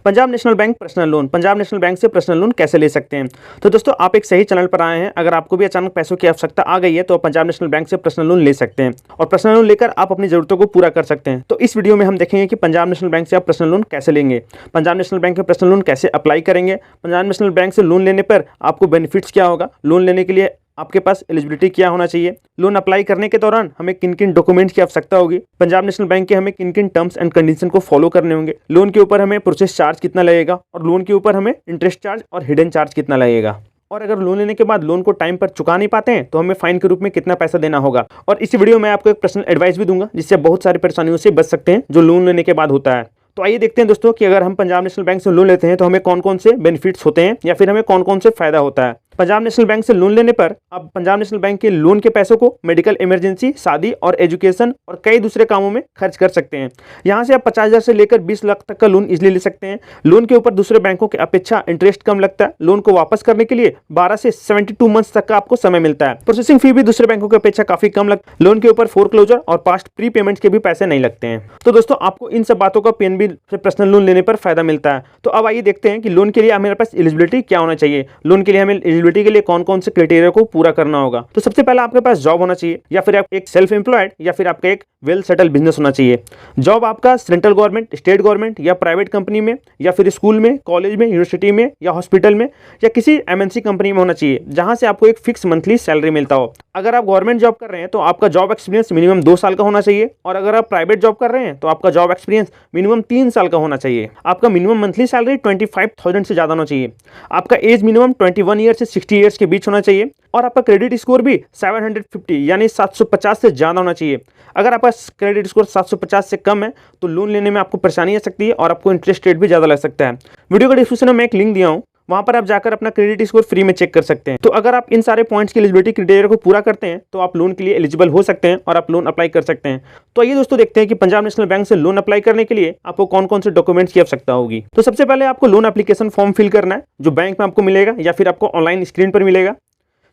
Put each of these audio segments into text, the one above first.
Punjab national bank personal loan, Punjab national bank से personal loan कैसे ले सकते हैं। तो दोस्तों आप एक सही चैनल पर आए हैं। अगर आपको भी अचानक पैसों की आवश्यकता आ गई है तो आप पंजाब नेशनल बैंक से पर्सनल लोन ले सकते हैं और पर्सनल लोन लेकर आप अपनी जरूरतों को पूरा कर सकते हैं। तो इस वीडियो में हम देखेंगे कि पंजाब नेशनल बैंक से आप पर्सनल लोन कैसे लेंगे, पंजाब नेशनल बैंक में पर्सनल लोन कैसे अप्लाई करेंगे, पंजाब नेशनल बैंक से लोन लेने पर आपको बेनिफिट्स क्या होगा, लोन लेने के लिए आपके पास एलिजिबिलिटी क्या होना चाहिए, लोन अप्लाई करने के दौरान हमें किन किन डॉक्यूमेंट्स की आवश्यकता होगी, पंजाब नेशनल बैंक के हमें किन किन टर्म्स एंड कंडीशन को फॉलो करने होंगे, लोन के ऊपर हमें प्रोसेस चार्ज कितना लगेगा और लोन के ऊपर हमें इंटरेस्ट चार्ज और हिडन चार्ज कितना लगेगा, और अगर लोन लेने के बाद लोन को टाइम पर चुका नहीं पाते हैं तो हमें फाइन के रूप में कितना पैसा देना होगा। और इसी वीडियो में आपको एक पर्सनल एडवाइस भी दूंगा जिससे बहुत सारी परेशानियों से बच सकते हैं जो लोन लेने के बाद होता है। तो आइए देखते हैं दोस्तों कि अगर हम पंजाब नेशनल बैंक से लोन लेते हैं तो हमें कौन कौन से बेनिफिट्स होते हैं या फिर हमें कौन कौन से फायदा होता है। पंजाब नेशनल बैंक से लोन लेने पर आप पंजाब नेशनल बैंक के लोन के पैसों को मेडिकल इमरजेंसी, शादी और एजुकेशन और कई दूसरे कामों में खर्च कर सकते हैं। यहाँ से आप 50,000 से लेकर 20 लाख तक का लोन इजीली ले सकते हैं। लोन के ऊपर दूसरे बैंकों की अपेक्षा इंटरेस्ट कम लगता है। लोन को वापस करने के लिए 12 से 72 मंथ्स तक का आपको समय मिलता है। प्रोसेसिंग फी भी दूसरे बैंकों की अपेक्षा काफी कम लगता है। लोन के ऊपर फोरक्लोजर और पास्ट प्री पेमेंट के भी पैसे नहीं लगते हैं। तो दोस्तों आपको इन सब बातों का पीएनबी से पर्सनल लोन लेने पर फायदा मिलता है। तो अब आइए देखते हैं कि लोन के लिए हमारे पास एलिजिबिलिटी क्या होना चाहिए, लोन के लिए हमें एलिजिबिलिटी के लिए कौन कौन से क्राइटेरिया को पूरा करना होगा। तो सबसे पहले आपके पास जॉब होना चाहिए या फिर आप एक सेल्फ एम्प्लॉयड या फिर आपका एक वेल सेटल बिजनेस होना चाहिए। जॉब आपका सेंट्रल गवर्नमेंट, स्टेट गवर्नमेंट या प्राइवेट कंपनी में या फिर स्कूल में, कॉलेज में, यूनिवर्सिटी में या हॉस्पिटल में या किसी एमएनसी कंपनी में होना चाहिए जहां से आपको एक फिक्स मंथली सैलरी मिलता हो। अगर आप गवर्नमेंट जॉब कर रहे हैं तो आपका जॉब एक्सपीरियंस मिनिमम 2 साल का होना चाहिए और अगर आप प्राइवेट जॉब कर रहे हैं तो आपका जॉब एक्सपीरियंस मिनिमम 3 साल का होना चाहिए। आपका मिनिमम मंथली सैलरी 25,000 से ज्यादा होना चाहिए। आपका एज मिनिमम 21 ईयर से 60 ईयर्स के बीच होना चाहिए और आपका क्रेडिट स्कोर भी 750 यानी 750 से ज्यादा होना चाहिए। अगर आपका क्रेडिट स्कोर 750 से कम है तो लोन लेने में आपको परेशानी आ सकती है और आपको इंटरेस्ट रेट भी ज्यादा लग सकता है। वीडियो के डिस्क्रिप्शन में मैं एक लिंक दिया हूं, वहां पर आप जाकर अपना क्रेडिट स्कोर फ्री में चेक कर सकते हैं। तो अगर आप इन सारे पॉइंट्स की एलिजिबिलिटी क्राइटेरिया को पूरा करते हैं तो आप लोन के लिए एलिजिबल हो सकते हैं और आप लोन अप्लाई कर सकते हैं। तो आइए दोस्तों देखते हैं कि पंजाब नेशनल बैंक से लोन अप्लाई करने के लिए आपको कौन कौन से डॉक्यूमेंट्स की आवश्यकता होगी। तो सबसे पहले आपको लोन एप्लीकेशन फॉर्म फिल करना है जो बैंक में आपको मिलेगा या फिर आपको ऑनलाइन स्क्रीन पर मिलेगा।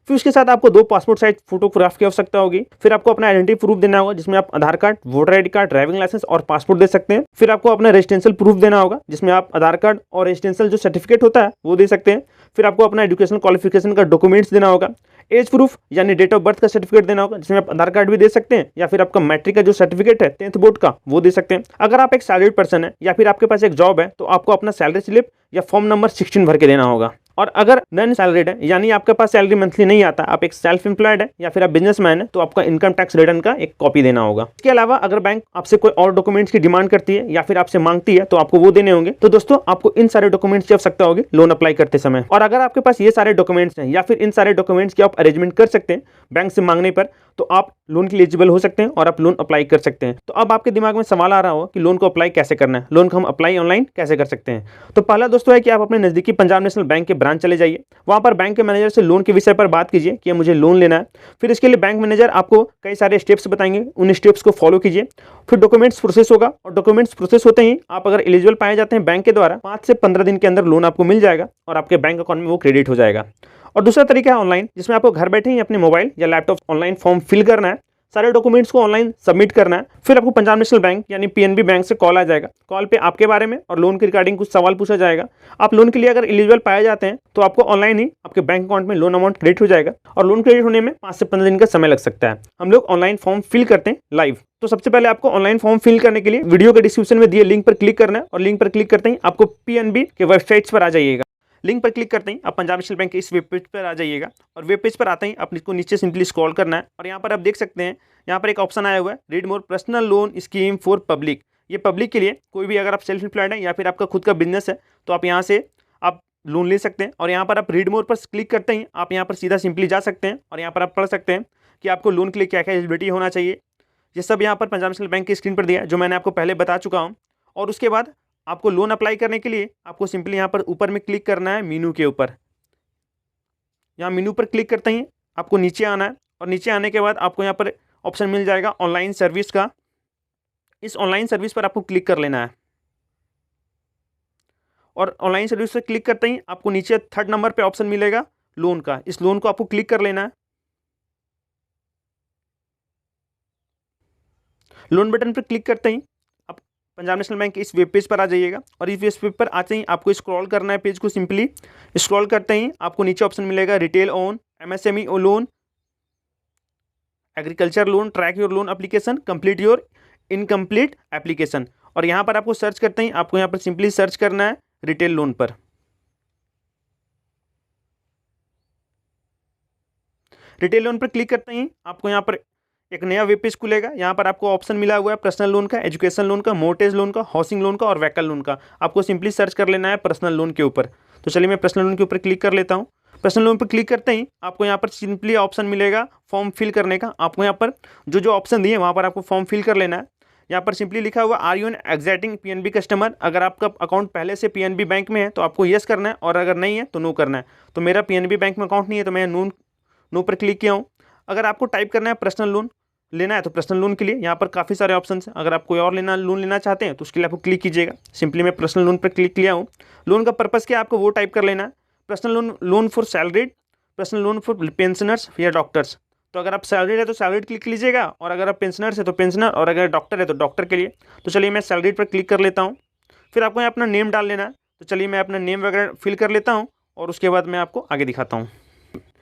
फिर उसके साथ आपको 2 पासपोर्ट साइज फोटोग्राफ की आवश्यकता होगी। फिर आपको अपना आइडेंटिटी प्रूफ देना होगा जिसमें आप Aadhaar card, voter ID card, driving licence और पासपोर्ट दे सकते हैं। फिर आपको अपना रेजिडेंशियल प्रूफ देना होगा जिसमें आप आधार कार्ड और रेजिडेंशियल जो सर्टिफिकेट होता है वो दे सकते हैं। फिर आपको अपना एजुकेशनल क्वालिफिकेशन का डॉक्यूमेंट्स देना होगा। एज प्रूफ यानी डेट ऑफ बर्थ का सर्टिफिकेट देना होगा जिसमें आप आधार कार्ड भी दे सकते हैं या फिर आपका मैट्रिक का जो सर्टिफिकेट है 10th बोर्ड का वो दे सकते हैं। अगर आप एक सैलरीड पर्सन है या फिर आपके पास एक जॉब है तो आपको अपना सैलरी स्लिप या फॉर्म नंबर 16 भर के देना होगा। और अगर नॉन सैलरीड है यानी आपके पास सैलरी मंथली नहीं आता, आप एक सेल्फ एम्प्लॉयड है या फिर आप बिजनेसमैन है तो आपका इनकम टैक्स रिटर्न का एक कॉपी देना होगा। इसके अलावा अगर बैंक आपसे कोई और डॉक्यूमेंट्स की डिमांड करती है या फिर आपसे मांगती है तो आपको वो देने होंगे। तो दोस्तों आपको इन सारे डॉक्यूमेंट्स की आवश्यकता होगी लोन अप्लाई करते समय। और अगर आपके पास ये सारे डॉक्यूमेंट्स हैं या फिर इन सारे डॉक्यूमेंट्स की आप अरेंजमेंट कर सकते हैं बैंक से मांगने पर तो आप लोन के लिए एलिजिबल हो सकते हैं और आप लोन अप्लाई कर सकते हैं। तो अब आपके दिमाग में सवाल आ रहा हो कि लोन को अप्लाई कैसे करना है, लोन को हम अप्लाई ऑनलाइन कैसे कर सकते हैं। तो पहला दोस्तों है कि आप अपने नजदीकी पंजाब नेशनल बैंक के ब्रांच चले जाइए, वहां पर बैंक के मैनेजर से लोन के विषय पर बात कीजिए कि मुझे लोन लेना है। फिर इसके लिए बैंक मैनेजर आपको कई सारे स्टेप्स बताएंगे, उन स्टेप्स को फॉलो कीजिए। फिर डॉक्यूमेंट्स प्रोसेस होगा और डॉक्यूमेंट्स प्रोसेस होते ही आप अगर एलिजिबल पाए जाते हैं बैंक के द्वारा 5 से 15 दिन के अंदर लोन आपको मिल जाएगा और आपके बैंक अकाउंट में वो क्रेडिट हो जाएगा। और दूसरा तरीका है ऑनलाइन, जिसमें आपको घर बैठे ही अपने मोबाइल या लैपटॉप ऑनलाइन फॉर्म फिल करना है, सारे डॉक्यूमेंट्स को ऑनलाइन सबमिट करना है। फिर आपको पंजाब नेशनल बैंक यानी पीएनबी बैंक से कॉल आ जाएगा। कॉल पे आपके बारे में और लोन के रिगार्डिंग कुछ सवाल पूछा जाएगा। आप लोन के लिए अगर एलिजिबल पाए जाते हैं तो आपको ऑनलाइन ही आपके बैंक अकाउंट में लोन अमाउंट क्रेडिट हो जाएगा और लोन क्रेडिट होने में 5 से 15 दिन का समय लग सकता है। हम लोग ऑनलाइन फॉर्म फिल करते हैं लाइव। तो सबसे पहले आपको ऑनलाइन फॉर्म फिल करने के लिए वीडियो के डिस्क्रिप्शन में दिए लिंक पर क्लिक करना है और लिंक पर क्लिक करते ही आपको पीएनबी के वेबसाइट्स पर आ जाइएगा। लिंक पर क्लिक करते ही आप पंजाब नेशनल बैंक के इस वेब पेज पर आ जाइएगा और वेब पेज पर आते ही आप इसको नीचे सिंपली स्क्रॉल करना है और यहाँ पर आप देख सकते हैं यहाँ पर एक ऑप्शन आया हुआ है read more personal loan scheme for public. ये पब्लिक के लिए, कोई भी अगर आप सेल्फ एम्प्लॉयड है या फिर आपका खुद का बिजनेस है तो आप यहाँ से आप लोन ले सकते हैं। और यहाँ पर आप रीड मोर पर क्लिक करते ही आप यहाँ पर सीधा सिंपली जा सकते हैं और यहाँ पर आप पढ़ सकते हैं कि आपको लोन के लिए क्या क्या एलिजिबिलिटी होना चाहिए। ये सब यहाँ पर पंजाब नेशनल बैंक की स्क्रीन पर दिया है जो मैंने आपको पहले बता चुका हूँ। और उसके बाद आपको लोन अप्लाई करने के लिए आपको सिंपली यहाँ पर ऊपर में क्लिक करना है मीनू के ऊपर। यहाँ मीनू पर क्लिक करते ही आपको नीचे आना है और नीचे आने के बाद आपको यहाँ पर ऑप्शन मिल जाएगा ऑनलाइन सर्विस का। इस ऑनलाइन सर्विस पर आपको क्लिक कर लेना है और ऑनलाइन सर्विस पर क्लिक करते ही आपको नीचे 3rd नंबर पे ऑप्शन मिलेगा लोन का। इस लोन को आपको क्लिक कर लेना है। लोन बटन पर क्लिक करते ही पंजाब नेशनल बैंक के इस वेब पेज पर आ जाइएगा और इस वेब पेज पर आते ही आपको स्क्रॉल करना है पेज को। सिंपली स्क्रॉल करते ही आपको नीचे ऑप्शन मिलेगा retail own, MSME loan, agriculture loan, track your loan application, complete your incomplete application. और यहाँ पर आपको सर्च करते ही आपको यहाँ पर सिंपली सर्च करना है रिटेल लोन पर। रिटेल लोन पर क्लिक करते ही आपको यहाँ पर एक नया वेब पेज खुलेगा। यहाँ पर आपको ऑप्शन मिला हुआ है पर्सनल लोन का, एजुकेशन लोन का, मोर्टगेज लोन का, हाउसिंग लोन का और व्हीकल लोन का। आपको सिंपली सर्च कर लेना है पर्सनल लोन के ऊपर। तो चलिए मैं पर्सनल लोन के ऊपर क्लिक कर लेता हूँ। पर्सनल लोन पर क्लिक करते ही आपको यहाँ पर सिंपली ऑप्शन मिलेगा फॉर्म फिल करने का। आपको यहाँ पर जो जो ऑप्शन दिए वहाँ पर आपको फॉर्म फिल कर लेना है। यहाँ पर सिंपली लिखा हुआ are you an existing PNB customer. अगर आपका अकाउंट पहले से पीएनबी बैंक में है तो आपको येस करना है और अगर नहीं है तो नो करना है। तो मेरा पीएनबी बैंक में अकाउंट नहीं है तो मैं नो पर क्लिक किया हूँ। अगर आपको टाइप करना है पर्सनल लोन लेना है तो पर्सनल लोन के लिए यहाँ पर काफ़ी सारे ऑप्शन हैं। अगर आप कोई और लोन लेना चाहते हैं तो उसके लिए आपको क्लिक कीजिएगा। सिंपली मैं पर्सनल लोन पर क्लिक किया हूँ। लोन का पर्पज़ क्या है आपको वो टाइप कर लेना है। Personal loan for salaried, personal loan for pensioners या डॉक्टर्स। तो अगर आप सैलरीड है तो सैलरीड क्लिक लीजिएगा और अगर आप पेंशनर्स है तो पेंशनर और अगर डॉक्टर है तो डॉक्टर के लिए। तो चलिए मैं सैलरीड पर क्लिक कर लेता हूँ। फिर आपको यहाँ अपना नेम डाल लेना है। तो चलिए मैं अपना नेम वगैरह फिल कर लेता हूँ और उसके बाद मैं आपको आगे दिखाता हूँ।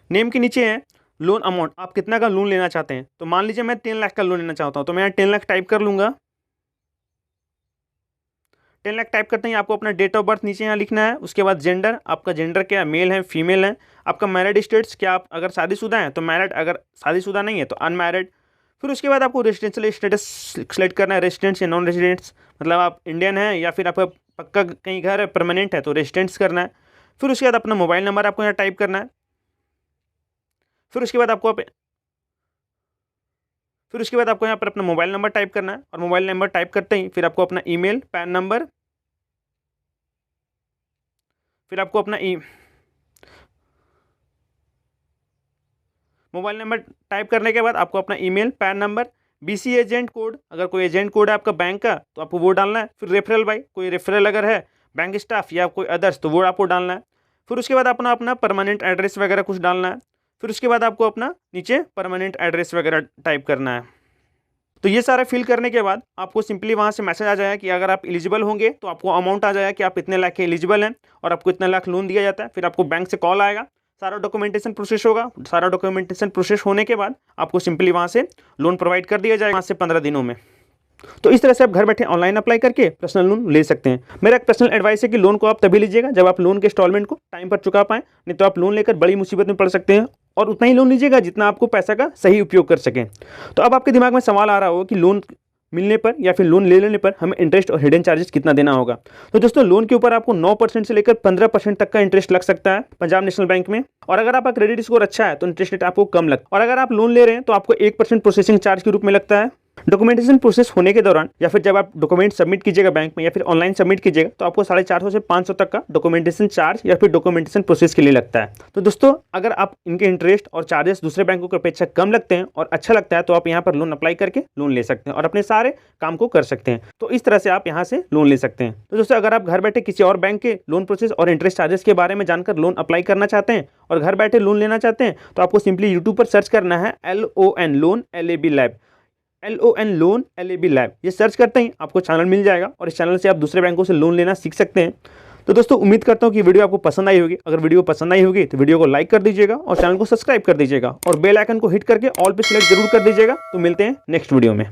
नेम के नीचे है लोन अमाउंट, आप कितना का लोन लेना चाहते हैं। तो मान लीजिए मैं 3 लाख का लोन लेना चाहता हूँ तो मैं यहाँ 10 लाख टाइप कर लूँगा। 10 लाख टाइप करते ही आपको अपना डेट ऑफ बर्थ नीचे यहाँ लिखना है। उसके बाद जेंडर, आपका जेंडर क्या है, मेल है फीमेल है। आपका मैरिड स्टेट्स, क्या आप अगर शादीशुदा हैं तो मैरिड, अगर शादीशुदा नहीं है तो अनमैरिड। फिर उसके बाद आपको रेजिडेंशियल स्टेटस सेलेक्ट करना है, रेजिडेंट्स या नॉन रेजिडेंट्स, मतलब आप इंडियन हैं या फिर आपका पक्का कहीं घर है परमानेंट है तो रेजिडेंट्स करना है। फिर उसके बाद अपना मोबाइल नंबर आपको यहाँ टाइप करना है। फिर उसके बाद आपको यहाँ पर अपना मोबाइल नंबर टाइप करना है और मोबाइल नंबर टाइप करते ही फिर आपको अपना ईमेल, पैन नंबर, फिर आपको अपना मोबाइल नंबर टाइप करने के बाद आपको अपना email, pan number, BC agent code, अगर कोई एजेंट कोड है आपका बैंक का तो आपको वो डालना है। फिर रेफरल बाई, कोई रेफरल अगर है बैंक स्टाफ या कोई अदर्स तो वो आपको डालना है। फिर उसके बाद अपना परमानेंट एड्रेस वगैरह कुछ डालना है। फिर उसके बाद आपको अपना नीचे परमानेंट एड्रेस वगैरह टाइप करना है। तो ये सारा फिल करने के बाद आपको सिंपली वहाँ से मैसेज आ जाएगा कि अगर आप एलिजिबल होंगे तो आपको अमाउंट आ जाएगा कि आप इतने लाख के एलिजिबल हैं और आपको इतना लाख लोन दिया जाता है। फिर आपको बैंक से कॉल आएगा, सारा डॉक्यूमेंटेशन प्रोसेस होगा। सारा डॉक्यूमेंटेशन प्रोसेस होने के बाद आपको सिंपली वहाँ से लोन प्रोवाइड कर दिया जाएगा 5 से 15 दिनों में। तो इस तरह से आप घर बैठे ऑनलाइन अप्लाई करके पर्सनल लोन ले सकते हैं। मेरा एक पर्सनल एडवाइस है कि लोन को आप तभी लीजिएगा जब आप लोन के इंस्टॉलमेंट को टाइम पर चुका पाएं, नहीं तो आप लोन लेकर बड़ी मुसीबत में पड़ सकते हैं। और उतना ही लोन लीजिएगा जितना आपको पैसा का सही उपयोग कर सकें। तो अब आपके दिमाग में सवाल आ रहा होगा कि लोन मिलने पर या फिर लोन ले लेने पर हमें इंटरेस्ट और हिडन चार्जेस कितना देना होगा। तो दोस्तों लोन के ऊपर आपको 9% से लेकर 15% तक का इंटरेस्ट लग सकता है पंजाब नेशनल बैंक में। और अगर आपका क्रेडिट स्कोर अच्छा है तो इंटरेस्ट रेट आपको कम लगता है। और अगर आप लोन ले रहे हैं तो आपको 1% प्रोसेसिंग चार्ज के रूप में लगता है। डॉक्यूमेंटेशन प्रोसेस होने के दौरान या फिर जब आप डॉक्यूमेंट सबमिट कीजिएगा बैंक में या फिर ऑनलाइन सबमिट कीजिएगा तो आपको 450 से 500 तक का डॉक्यूमेंटेशन चार्ज या फिर डॉक्यूमेंटेशन प्रोसेस के लिए लगता है। तो दोस्तों अगर आप इनके इंटरेस्ट और चार्जेस दूसरे बैंकों की अपेक्षा कम लगते हैं और अच्छा लगता है तो आप यहाँ पर लोन अप्लाई करके लोन ले सकते हैं और अपने सारे काम को कर सकते हैं। तो इस तरह से आप यहाँ से लोन ले सकते हैं। तो दोस्तों अगर आप घर बैठे किसी और बैंक के लोन प्रोसेस और इंटरेस्ट चार्जेस के बारे में जानकर लोन अप्लाई करना चाहते हैं और घर बैठे लोन लेना चाहते हैं तो आपको सिंपली यूट्यूब पर सर्च करना है LON loan LAB lab, LON loan LAB lab. ये सर्च करते ही आपको चैनल मिल जाएगा और इस चैनल से आप दूसरे बैंकों से लोन लेना सीख सकते हैं। तो दोस्तों उम्मीद करता हूँ कि वीडियो आपको पसंद आई होगी। अगर वीडियो पसंद आई होगी तो वीडियो को लाइक कर दीजिएगा और चैनल को सब्सक्राइब कर दीजिएगा और बेल आइकन को हिट करके ऑल पे सिलेक्ट जरूर कर दीजिएगा। तो मिलते हैं नेक्स्ट वीडियो में।